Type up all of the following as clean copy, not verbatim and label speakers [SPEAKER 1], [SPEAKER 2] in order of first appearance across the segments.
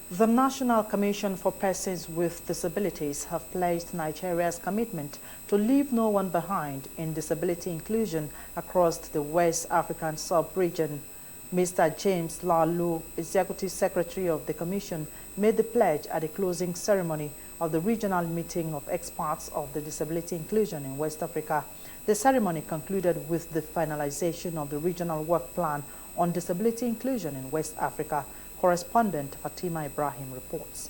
[SPEAKER 1] The National Commission for Persons with Disabilities have pledged Nigeria's commitment to leave no one behind in disability inclusion across the West African sub-region. Mr. James Lalu, Executive Secretary of the Commission, made the pledge at the closing ceremony of the regional meeting of experts of the disability inclusion in West Africa. The ceremony concluded with the finalization of the regional work plan on disability inclusion in West Africa. Correspondent Fatima Ibrahim reports.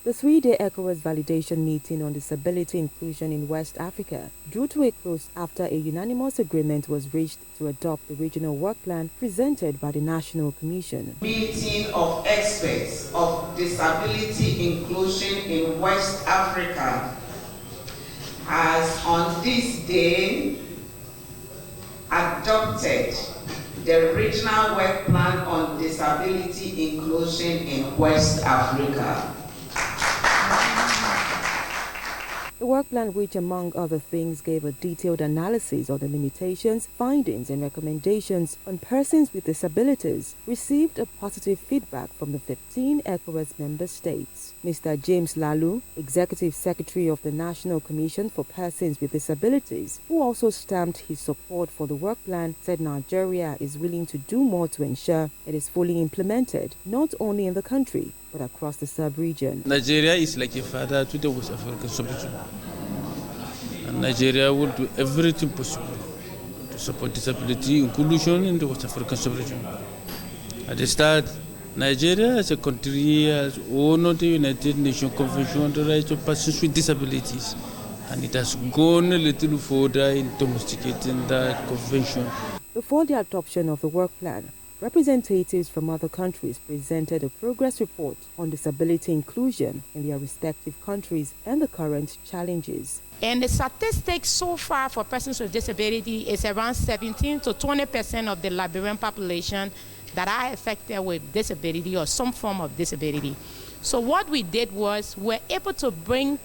[SPEAKER 2] The three-day Ecowas validation meeting on disability inclusion in West Africa drew to a close after a unanimous agreement was reached to adopt the regional work plan presented by the National Commission.
[SPEAKER 3] Meeting of experts of disability inclusion in West Africa has on this day adopted the regional work plan on disability inclusion in West Africa.
[SPEAKER 2] The work plan, which among other things gave a detailed analysis of the limitations, findings and recommendations on persons with disabilities, received a positive feedback from the 15 Ecowas member states. Mr. James Lalu, Executive Secretary of the National Commission for Persons with Disabilities, who also stamped his support for the work plan, said Nigeria is willing to do more to ensure it is fully implemented, not only in the country, but across the sub-region.
[SPEAKER 4] Nigeria is like a father to the West African sub-region. And Nigeria will do everything possible to support disability inclusion in the West African sub-region. At the start, Nigeria as a country has honored the United Nations Convention on the Rights of Persons with Disabilities, and it has gone a little further in domesticating that convention.
[SPEAKER 2] Before the adoption of the work plan, representatives from other countries presented a progress report on disability inclusion in their respective countries and the current challenges.
[SPEAKER 5] And the statistics so far for persons with disability is around 17 to 20% of the Liberian population that are affected with disability or some form of disability. So what we did was we're able to bring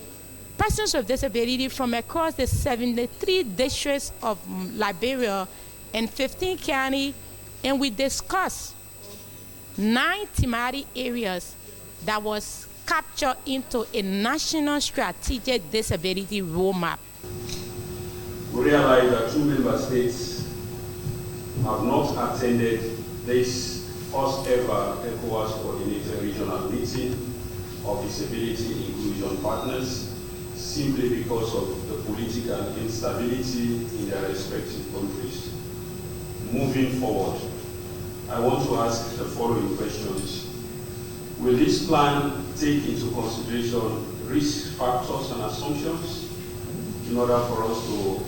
[SPEAKER 5] persons with disability from across the 73 districts of Liberia and 15 counties, and we discussed 9 thematic areas that was captured into a national strategic disability roadmap.
[SPEAKER 6] We realize that 2 member states have not attended this first ever ECOWAS coordinated regional meeting of disability inclusion partners simply because of the political instability in their respective countries. Moving forward, I want to ask the following questions. Will this plan take into consideration risk factors and assumptions in order for us to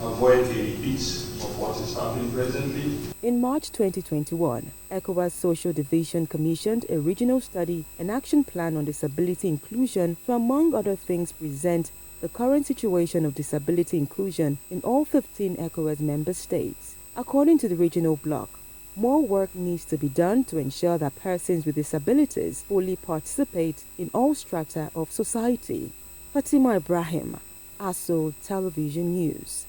[SPEAKER 6] avoid a repeat of what is happening presently?
[SPEAKER 2] In March 2021, ECOWAS Social Division commissioned a regional study and action plan on disability inclusion to, among other things, present the current situation of disability inclusion in all 15 ECOWAS member states. According to the regional bloc, more work needs to be done to ensure that persons with disabilities fully participate in all strata of society. Fatima Ibrahim, ASO Television News.